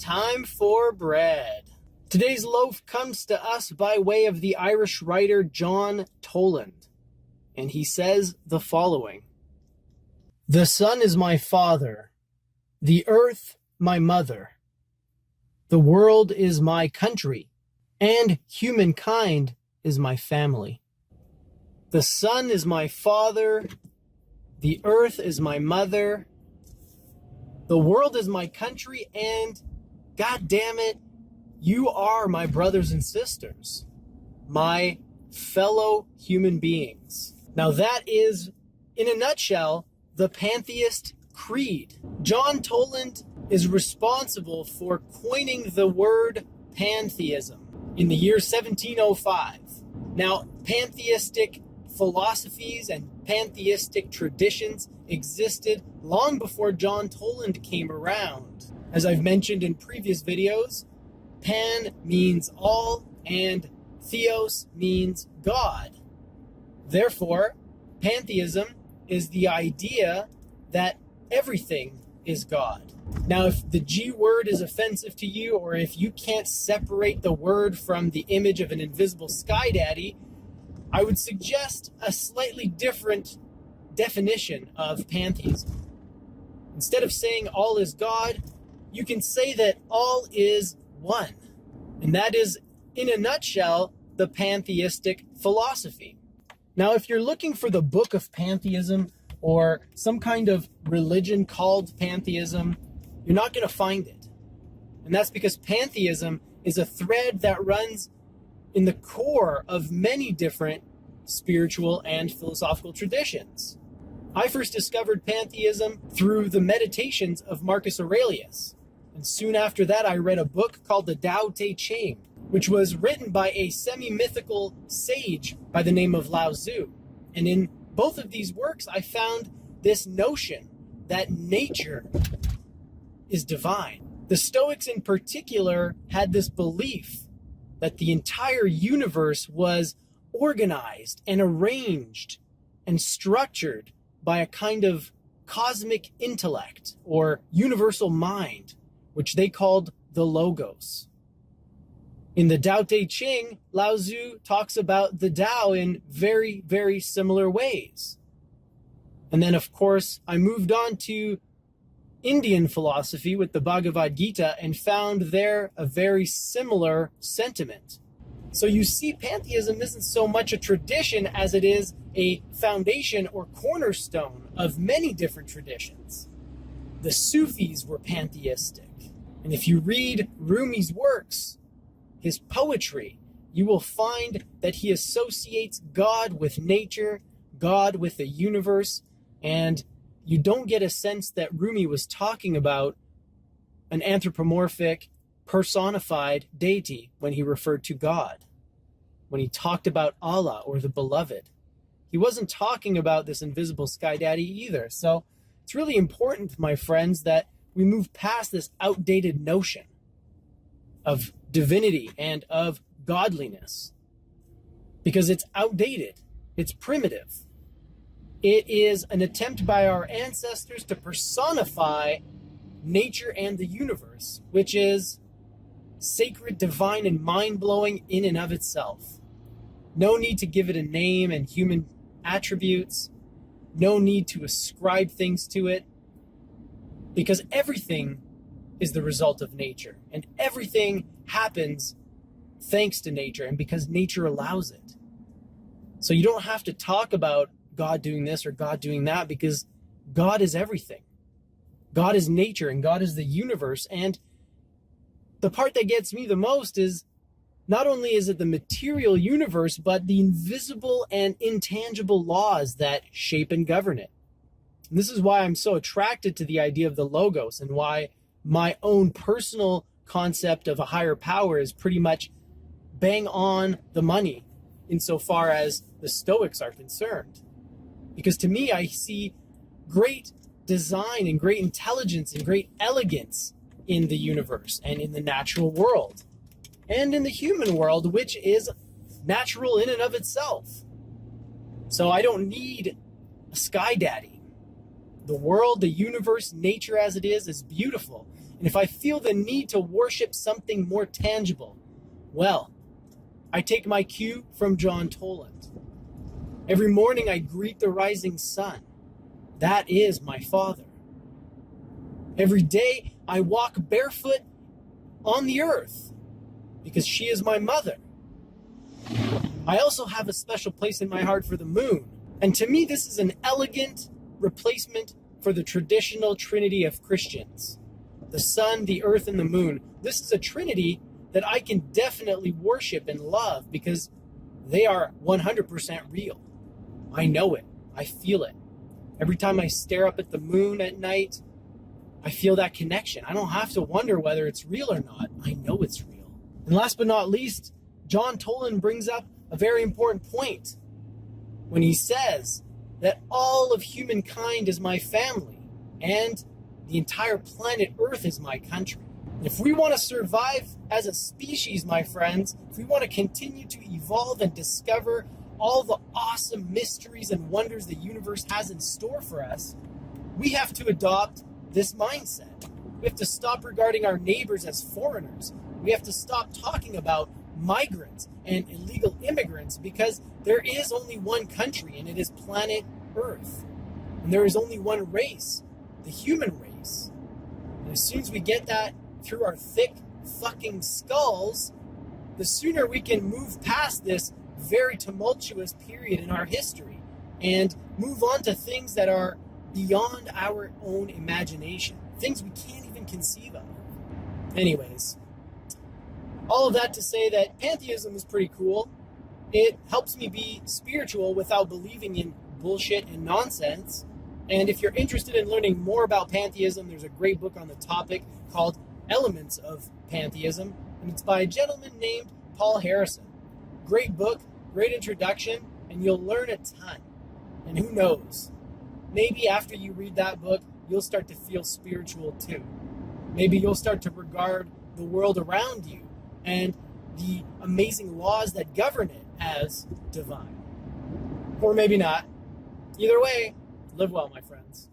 time for bread. Today's loaf comes to us by way of the Irish writer John Toland, and he says the following: "The sun is my father, the earth my mother, the world is my country, and humankind is my family." The sun is my father, the earth is my mother, the world is my country, and God damn it, you are my brothers and sisters, my fellow human beings. Now that is, in a nutshell, the pantheist creed. John Toland is responsible for coining the word pantheism in the year 1705. Now, pantheistic philosophies and pantheistic traditions existed long before John Toland came around. As I've mentioned in previous videos, pan means all and theos means God. Therefore, pantheism is the idea that everything is God. Now, if the G word is offensive to you, or if you can't separate the word from the image of an invisible sky daddy, I would suggest a slightly different definition of pantheism. Instead of saying all is God, you can say that all is one. And that is, in a nutshell, the pantheistic philosophy. Now, if you're looking for the book of pantheism or some kind of religion called pantheism, you're not going to find it. And that's because pantheism is a thread that runs in the core of many different spiritual and philosophical traditions. I first discovered pantheism through the meditations of Marcus Aurelius. And soon after that, I read a book called the Tao Te Ching, which was written by a semi-mythical sage by the name of Lao Tzu. And in both of these works, I found this notion that nature is divine. The Stoics in particular had this belief that the entire universe was organized and arranged and structured by a kind of cosmic intellect or universal mind, which they called the Logos. In the Tao Te Ching, Lao Tzu talks about the Tao in very, very similar ways. And then, of course, I moved on to Indian philosophy with the Bhagavad Gita and found there a very similar sentiment. So you see, pantheism isn't so much a tradition as it is a foundation or cornerstone of many different traditions. The Sufis were pantheistic. And if you read Rumi's works, his poetry, you will find that he associates God with nature, God with the universe, and you don't get a sense that Rumi was talking about an anthropomorphic, personified deity when he referred to God. When he talked about Allah or the beloved, he wasn't talking about this invisible sky daddy either. So it's really important, my friends, that we move past this outdated notion of divinity and of godliness, because it's outdated, it's primitive. It is an attempt by our ancestors to personify nature and the universe, which is sacred, divine, and mind-blowing in and of itself. No need to give it a name and human attributes. No need to ascribe things to it, because everything is the result of nature, and everything happens thanks to nature and because nature allows it. So you don't have to talk about God doing this or God doing that, because God is everything. God is nature and God is the universe. And the part that gets me the most is not only is it the material universe, but the invisible and intangible laws that shape and govern it. And this is why I'm so attracted to the idea of the Logos, and why my own personal concept of a higher power is pretty much bang on the money insofar as the Stoics are concerned. Because to me, I see great design and great intelligence and great elegance in the universe and in the natural world and in the human world, which is natural in and of itself. So I don't need a sky daddy. The world, the universe, nature as it is beautiful. And if I feel the need to worship something more tangible, well, I take my cue from John Toland. Every morning I greet the rising sun. That is my Father. Every day I walk barefoot on the earth because she is my mother. I also have a special place in my heart for the moon. And to me, this is an elegant replacement for the traditional trinity of Christians. The sun, the earth, and the moon. This is a trinity that I can definitely worship and love because they are 100% real. I know it. I feel it. Every time I stare up at the moon at night, I feel that connection. I don't have to wonder whether it's real or not. I know it's real. And last but not least, John Toland brings up a very important point when he says that all of humankind is my family and the entire planet Earth is my country. If we want to survive as a species, my friends, if we want to continue to evolve and discover all the awesome mysteries and wonders the universe has in store for us, we have to adopt this mindset. We have to stop regarding our neighbors as foreigners. We have to stop talking about migrants and illegal immigrants because there is only one country and it is planet Earth. And there is only one race, the human race. And as soon as we get that through our thick fucking skulls, the sooner we can move past this very tumultuous period in our history and move on to things that are beyond our own imagination, things we can't even conceive of. Anyways, all of that to say that pantheism is pretty cool. It helps me be spiritual without believing in bullshit and nonsense. And if you're interested in learning more about pantheism, there's a great book on the topic called Elements of Pantheism, and it's by a gentleman named Paul Harrison. Great book, great introduction, and you'll learn a ton. And who knows, maybe after you read that book, you'll start to feel spiritual too. Maybe you'll start to regard the world around you and the amazing laws that govern it as divine. Or maybe not. Either way, live well, my friends.